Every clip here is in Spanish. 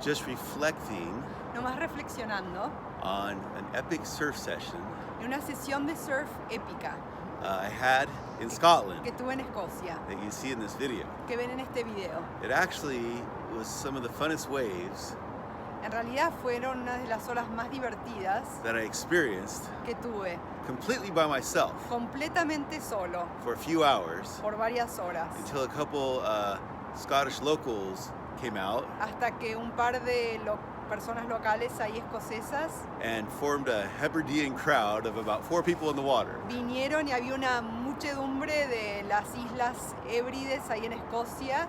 just reflecting nomás reflexionando on an epic surf session en una sesión de surf épica I had in Scotland que tuve en Escocia, that you see in this video. que ven en este video. It actually was some of the funnest waves En realidad fueron una de las olas más divertidas that I experienced que tuve, completely by myself completamente solo, for a few hours por varias horas, until a couple Scottish locals came out hasta que un par de personas locales ahí escocesas and formed a Hebridean crowd of about 4 people in the water. vinieron y había una muchedumbre de las islas Hebrides ahí en Escocia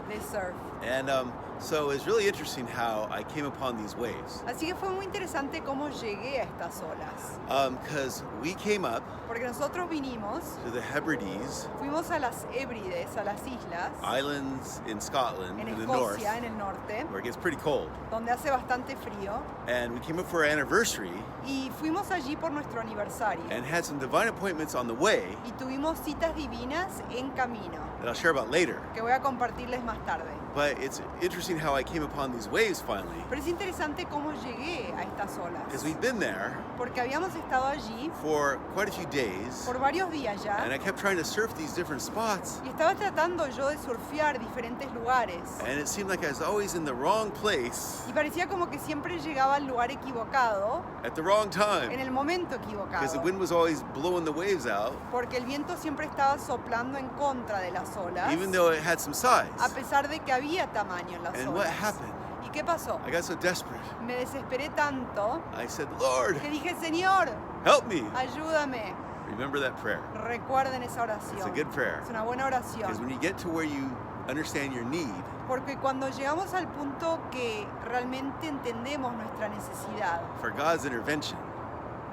de surf. And so it's really interesting how I came upon these waves. Así que fue muy interesante cómo llegué a estas olas, Because we came up porque nosotros vinimos, to the Hebrides fuimos a las Hébrides, a las islas, Islands in Scotland en in the north, Escocia, en el norte, where it gets pretty cold. donde hace bastante frío, And we came up for our anniversary y fuimos allí por nuestro aniversario. and had some divine appointments on the way Y tuvimos citas divinas en camino, that I'll share about later. que voy a compartirles más tarde. But it's interesting how I came upon these waves finally, Pero es interesante cómo llegué a estas olas, because we've been there porque habíamos estado allí for quite a few days, por varios días ya, and I kept trying to surf these different spots, y estaba tratando yo de surfear diferentes lugares. and it seemed like I was always in the wrong place Y parecía como que siempre llegaba al lugar equivocado, at the wrong en time, el momento because the equivocado, wind was always blowing the waves out, porque el viento siempre estaba soplando en contra de las olas, even though it had some size. a pesar de que había tamaño en las And what olas. happened? ¿Y qué pasó? I got so desperate. Me desesperé tanto I said, Lord, que dije, Señor, help me. ayúdame. Remember that prayer. Recuerden esa It's a oración. good prayer. Es una buena Because oración. when you get to where you understand your need, Porque cuando llegamos al punto que realmente entendemos nuestra necesidad, for God's intervention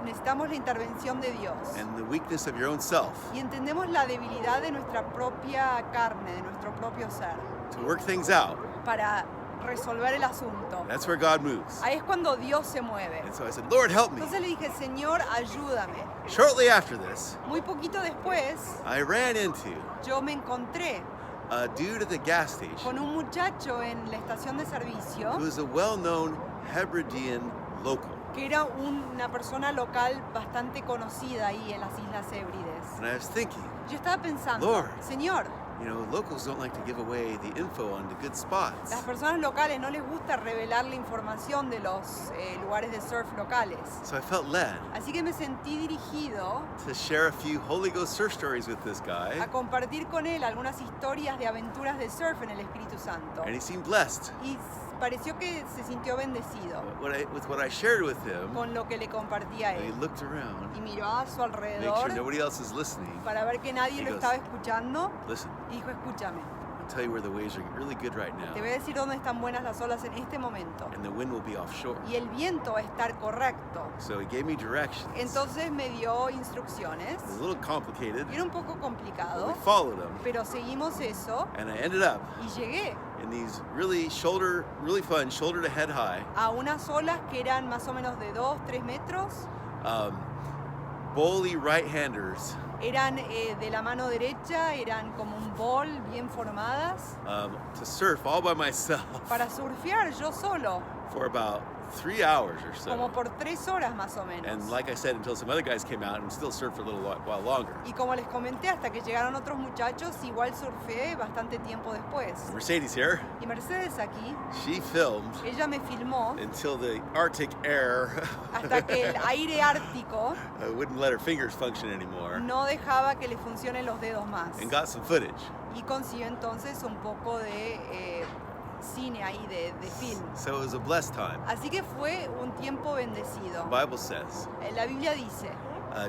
necesitamos la intervención de Dios. and the weakness of your own self Y entendemos la debilidad de nuestra propia carne, de nuestro propio ser, to work things out, para resolver el asunto. that's where God moves. Ahí es cuando Dios se mueve. And so I said, Lord, help me. Entonces le dije, Señor, ayúdame. Shortly after this, Muy poquito después, I ran into yo me encontré a dude at the gas station con un muchacho en la estación de servicio who is a well-known Hebridean local. que era una persona local bastante conocida ahí en las Islas Hébrides. And I was thinking, Yo estaba pensando, Lord. Señor, you know, locals don't like to give away the info on the good spots. las personas locales no les gusta revelar la información de los lugares de surf locales. So I felt led Así que me sentí dirigido to share a few Holy Ghost surf stories with this guy, a compartir con él algunas historias de aventuras de surf en el Espíritu Santo. and he seemed blessed. Y pareció que se sintió bendecido With what I shared with him, con lo que le compartí a and he él. looked around, Y miró a su make sure alrededor nobody else is listening. para ver que nadie He lo goes, estaba escuchando Listen, y dijo, escúchame, I'll tell you where the waves are really good right te now, voy a decir dónde están buenas las olas en este momento. and the wind will be offshore. Y el viento va a estar correcto. So he gave me directions. It Entonces me dio instrucciones. was a little complicated, Era un poco but complicado, we followed them, pero seguimos eso and I ended up y llegué in these really fun, shoulder to head high, a unas olas que eran más o menos de 2-3 metros. bowly right-handers Eran de la mano derecha, eran como un bol bien formadas to surf all by myself para surfear yo solo, for about 3 hours or como so. por 3 horas más o menos. And like I said, until some other guys came out and still surfed for a little while longer. Y como les comenté, hasta que llegaron otros muchachos, igual surfeé bastante tiempo después. Mercedes here, Y Mercedes aquí, she filmed ella me filmó until the Arctic air hasta que el aire ártico wouldn't let her fingers function anymore, no dejaba que le funcionen los dedos más. and got some footage. Y consiguió entonces un poco de cine ahí, de film. So it was a blessed time. Así que fue un tiempo bendecido. The Bible says, La Biblia dice,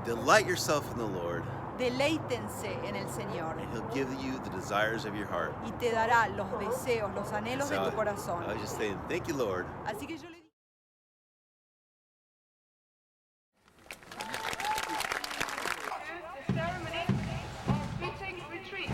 delight yourself in the Lord, deleítense en el Señor and He'll give you the desires of your heart. y te dará los deseos, los anhelos de So tu corazón. I was just saying, thank you, Lord. Así que yo le The ceremony of fitting retreat.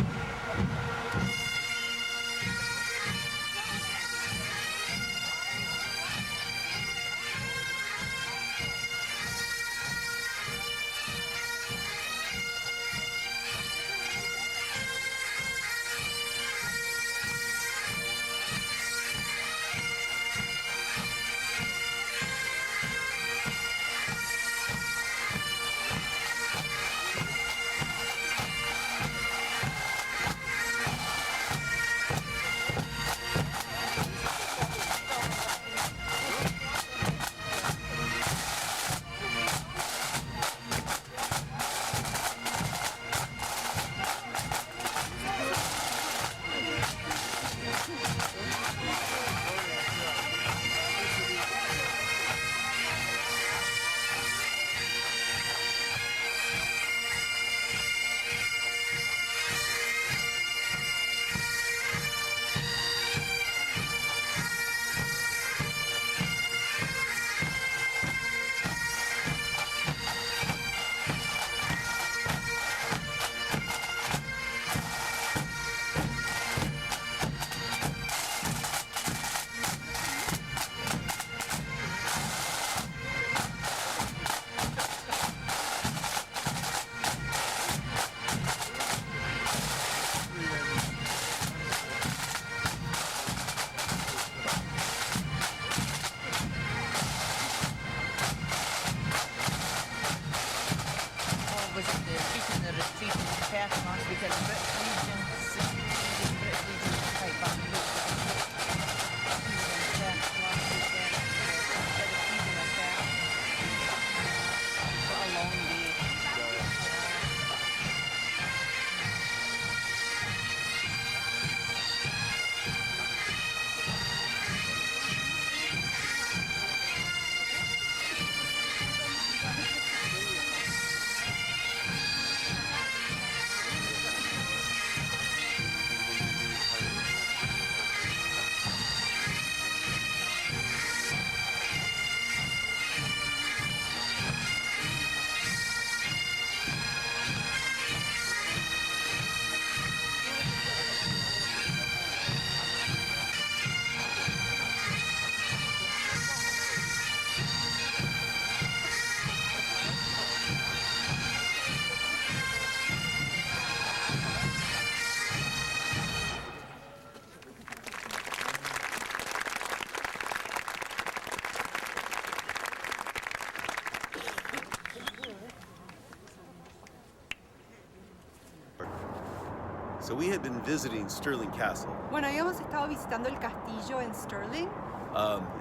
So we had been visiting Stirling Castle Bueno, habíamos estado visitando el castillo en Stirling,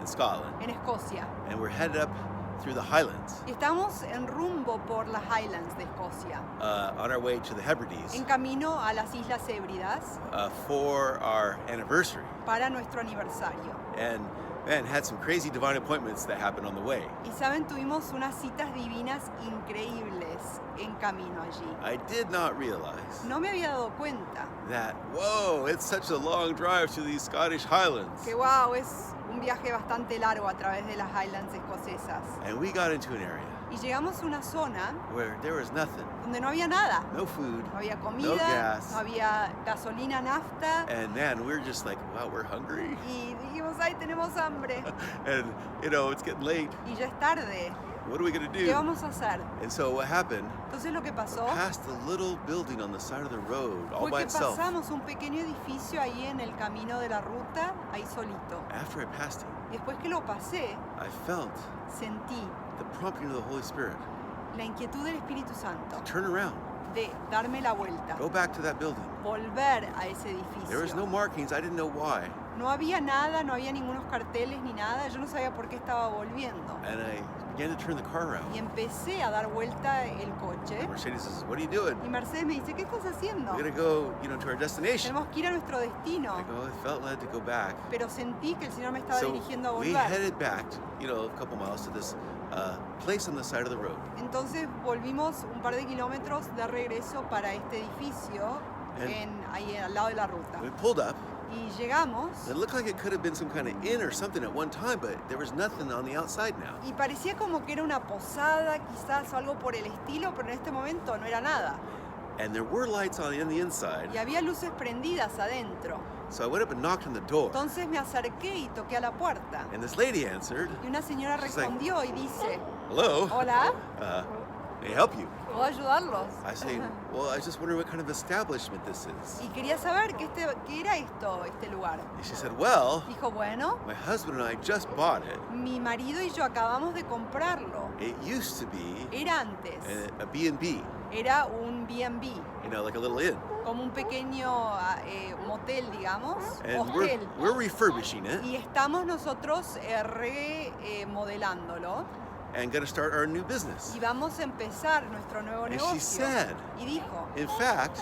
in Scotland, en Escocia. and we're headed up through the Highlands Y estamos en rumbo por las Highlands de Escocia, on our way to the Hebrides en camino a las Islas Hébridas for our anniversary. para nuestro aniversario. And man, had some crazy divine appointments that happened on the way. Y saben, tuvimos unas citas divinas increíbles en camino allí. I did not realize No me había dado cuenta that, whoa, it's such a long drive to these Scottish Highlands. que, wow, es un viaje bastante largo a través de las Highlands escocesas. And we got into an area Y llegamos a una zona where there was nothing, donde no había nada. no food, No había no comida, gas. no había gasolina, nafta. And man, we're just like, wow, we're hungry. Y dijimos, ay, tenemos hambre. And, you know, it's getting late. Y ya es tarde. What are we going to ¿Qué do? vamos a hacer? And so what happened, Entonces lo que pasó past the little building on the side of the road all fue by que itself, pasamos un pequeño edificio ahí en el camino de la ruta, ahí solito. after I passed it, Y después que lo pasé, I felt sentí the prompting of the Holy Spirit la inquietud del Espíritu Santo to turn around, de darme la vuelta, go back to that building. volver a ese There was no edificio. markings. I didn't know why. No había nada, no había ningunos carteles ni nada. Yo no sabía por qué estaba volviendo. And I began to turn the car around. Y empecé a dar vuelta el coche. Mercedes says, what are you doing? Y Mercedes me dice, ¿qué estás haciendo? We're going to go, to our destination. Tenemos que ir a nuestro destino. I go, I felt led to go back. Pero sentí que el Señor me estaba So dirigiendo a we volver. headed back, a couple miles to this place on the side of the road. Entonces volvimos un par de kilómetros de regreso para este edificio ahí al lado de la ruta. We pulled up. Y llegamos It looked like it could have been some kind of inn or something at one time, but there was nothing on the outside now. y parecía como que era una posada, quizás o algo por el estilo, pero en este momento no era nada. And there were lights on the inside. Y había luces prendidas adentro. So I went up and knocked on the door. Entonces me acerqué y toqué a la puerta. And this lady answered, Y una señora She's like, respondió y dice, hello, hola, may I help you? ¿puedo ayudarlos? I say, well, I just wonder what kind of establishment this is. Y quería saber qué era este lugar. And she said, well, Dijo, bueno, my husband and I just bought it. mi marido y yo acabamos de comprarlo. It used to be Era antes, a B&B, era un B&B, like a little inn. como un pequeño motel, digamos, And hostel. we're refurbishing it Y estamos nosotros remodelándolo and going to start our new business. y vamos a empezar nuestro nuevo And she negocio. said, Y dijo, in fact,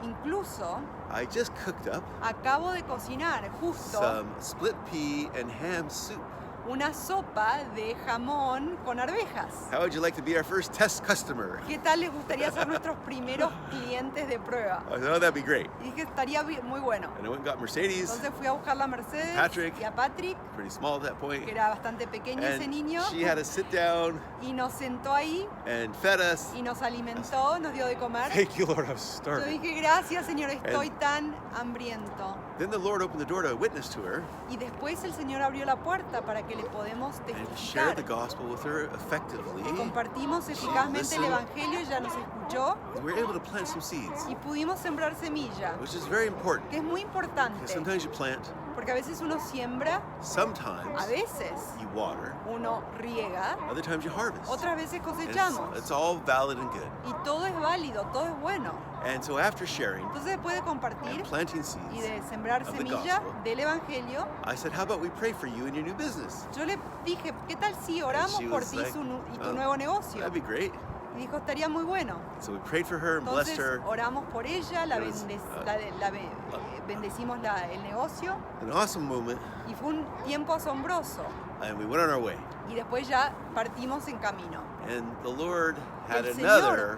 incluso I just cooked up acabo de cocinar justo some split pea and ham soup. una sopa de jamón con arvejas. How would you like to be our first test customer? ¿Qué tal les gustaría ser nuestros primeros clientes de prueba? I said, oh, that'd be great. Y dije, estaría muy bueno. And I went and got Mercedes, Entonces fui a buscar a Mercedes Patrick. y a Patrick, pretty small at that point. que era bastante pequeño ese niño, And she had us sit down y nos sentó ahí and fed us. y nos alimentó, nos dio de comer. Thank you, Lord, I was Yo starving. dije, gracias Señor, estoy tan hambriento. Then the Lord opened the door to witness to her Y después el Señor abrió la puerta para que le podemos and shared testificar. the gospel with her effectively. Compartimos eficazmente el Evangelio, ella nos escuchó We were able to plant some seeds, y pudimos sembrar semilla, which is very important. que es muy Because importante, sometimes you plant, porque a veces uno siembra, a sometimes veces you water, uno riega, other times you harvest. otras veces It's cosechamos. all valid and good. Y todo es válido, todo es bueno. And so after sharing Entonces después de compartir and planting y seeds, de sembrar of the semilla gospel, del Evangelio, I said, how about we pray for you and your new business? yo le dije, ¿qué tal si oramos she por was ti like, y tu "Oh, nuevo negocio? That'd be great. Y dijo, estaría muy bueno. So we prayed for her and blessed Entonces her. oramos por ella, It was, bendecimos el negocio An awesome moment. y fue un tiempo asombroso. And we went on our way. Y después ya partimos en camino. And the Lord had El another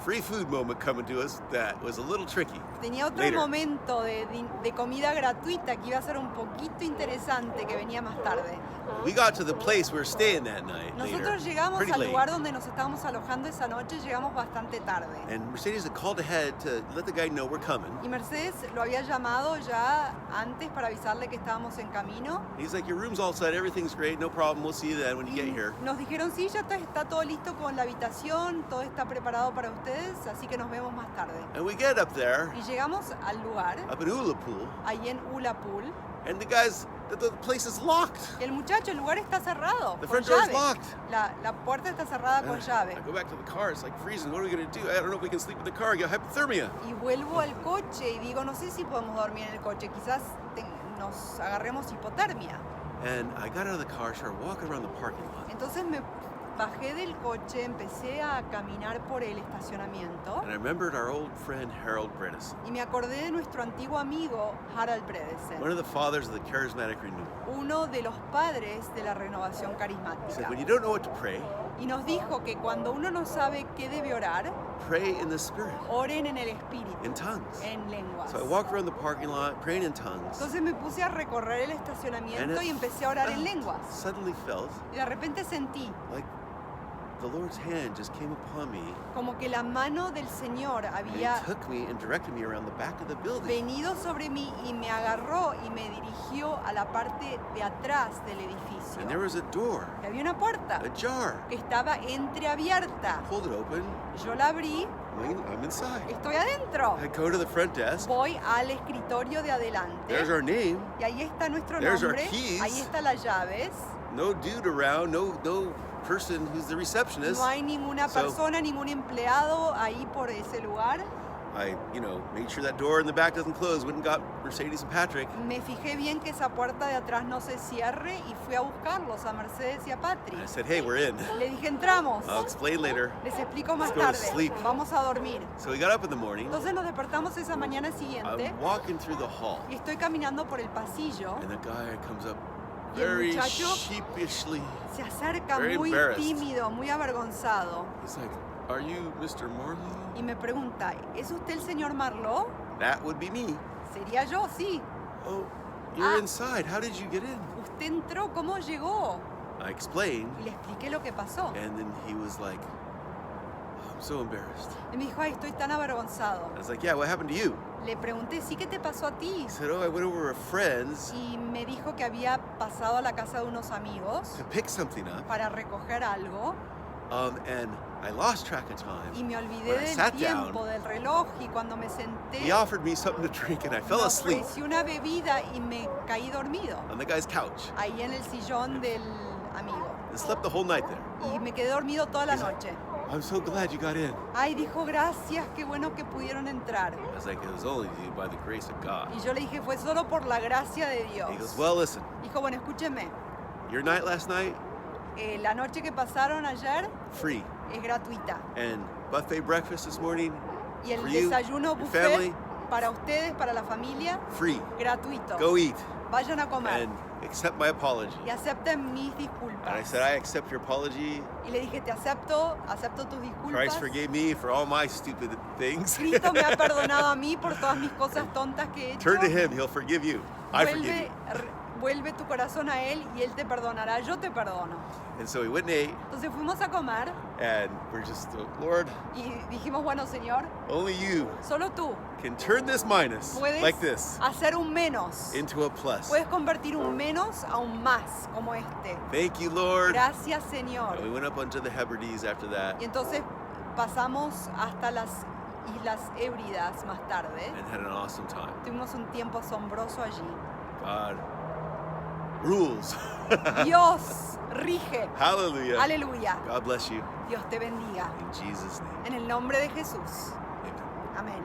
free food moment coming to us that was a little tricky. Tenía otro Later. momento de comida gratuita que iba a ser un poquito interesante que venía más tarde. We got to the place we were staying that night later, Nosotros llegamos pretty al late. lugar donde nos estábamos alojando esa noche, llegamos bastante tarde. And Mercedes had called ahead to let the guy know we're coming. Y Mercedes lo había llamado ya antes para avisarle que estábamos en camino. He's like, your room's all set, everything's great, no problem, we'll see you then when you Y get here. nos dijeron, sí, ya está todo listo con la habitación, todo está preparado para ustedes ustedes, así que nos vemos más tarde. And we get up there, Y llegamos al lugar, up in Ullapool, ahí en Ullapool, and the place is locked. y el muchacho, el lugar está cerrado, The con front door is llave. locked. La puerta está cerrada con llave. I go back to the car, it's like freezing. What are we going to do? I don't know if we can sleep in the car. I get hypothermia. Y vuelvo al coche y digo, no sé si podemos dormir en el coche, quizás nos agarremos hipotermia. And I got out of the car, started walking around the parking lot. Entonces me bajé del coche, empecé a caminar por el estacionamiento And I remembered our old friend Harold Bredesen, y me acordé de nuestro antiguo amigo Harald Bredesen, one of the fathers of the charismatic renewal. uno de los padres de la renovación He said, carismática. when you don't know what to pray, Y nos dijo que cuando uno no sabe qué debe orar, pray in the Spirit, oren en el Espíritu, in tongues. en lenguas. So I walked around the parking lot, praying in tongues, Entonces me puse a recorrer el estacionamiento y empecé a orar en lenguas. suddenly felt Y de repente sentí like the Lord's hand just came upon me, como que la mano del Señor and había He took me and directed me around the back of the building. venido sobre mí y me agarró y me dirigió a la parte de atrás del edificio. And there was a door, Y había una puerta ajar. que estaba entreabierta. Pulled it open. Yo la abrí, I'm inside. estoy adentro. I go to the front desk. Voy al escritorio de adelante There's our name. y ahí está nuestro There's our nombre, keys. ahí están las llaves. No dude around. No person who's the receptionist. No hay ninguna So- persona, ningún empleado ahí por ese lugar. I, made sure that door in the back doesn't close. Went and got Mercedes and Patrick. Me fijé bien que esa puerta de atrás no se cierre y fui a buscarlos a Mercedes y a And I Patrick. said, hey, we're in. Le dije, entramos. I'll explain later. Les explico más Let's go to tarde. sleep. Vamos a dormir. So we got up in the morning. Entonces nos despertamos esa mañana siguiente I'm walking through the hall. y estoy caminando por el pasillo. And the guy comes up Y el very muchacho sheepishly. se acerca Very muy embarrassed. tímido, muy avergonzado He's like, are you Mr. Marlowe? y me pregunta, ¿es usted el señor Marlowe? That would be me. ¿Sería yo? Sí. Oh, you're Ah. inside. How did you get in? ¿Usted entró? ¿Cómo llegó? I explained. Y le expliqué lo que pasó. And then he was like, I'm so embarrassed. Y me dijo, ay, estoy tan avergonzado. I was like, yeah, what happened to you? Le pregunté, ¿sí qué te pasó a ti? He said, oh, I went over to a friend's Y me dijo que había pasado a la casa de unos amigos to pick something up, para recoger algo and I lost track of time. y me olvidé When I del sat tiempo, down, del reloj, y cuando me senté he offered me something to drink, and I me fell asleep ofreció una bebida y me caí dormido on the guy's couch ahí en el sillón del amigo. and slept the whole night there. Y me quedé dormido toda la He's like, noche. I'm so glad you got in. Ay, dijo, gracias, qué bueno que pudieron entrar. I was like, it was only by the grace of God. Y yo le dije, fue solo por la gracia de Dios. He goes, well, listen, Dijo, bueno, escúcheme, your night last night, la noche que pasaron ayer free. es gratuita. And buffet breakfast this morning, Y el for you, desayuno your buffet family, para ustedes, para la familia, free. gratuito. Go eat Vayan a comer and accept my apology. y acepten mis And I disculpas. said, I accept your apology. Y le dije, te acepto tus disculpas. Christ forgave me for all my stupid things. Cristo me ha perdonado a mí por todas mis cosas tontas que he hecho. Turn to him, he'll forgive you. I forgive Vuelve, you. vuelve tu corazón a Él y Él te perdonará. Yo te perdono. And so we went and ate, Entonces fuimos a comer and we're just, Lord, y dijimos, bueno, Señor, only you solo tú can turn this minus puedes like this hacer un menos. into a plus. Puedes convertir un menos a un más, como este. Thank you, Lord. Gracias, Señor. And we went up onto the Hebrides after that Y entonces pasamos hasta las Islas Hébridas más tarde. and had an awesome time. Tuvimos un tiempo asombroso allí. God rules. Dios rige. Hallelujah. Aleluya. God bless you. Dios te bendiga. In Jesus' name. En el nombre de Jesús. Amen. Amén.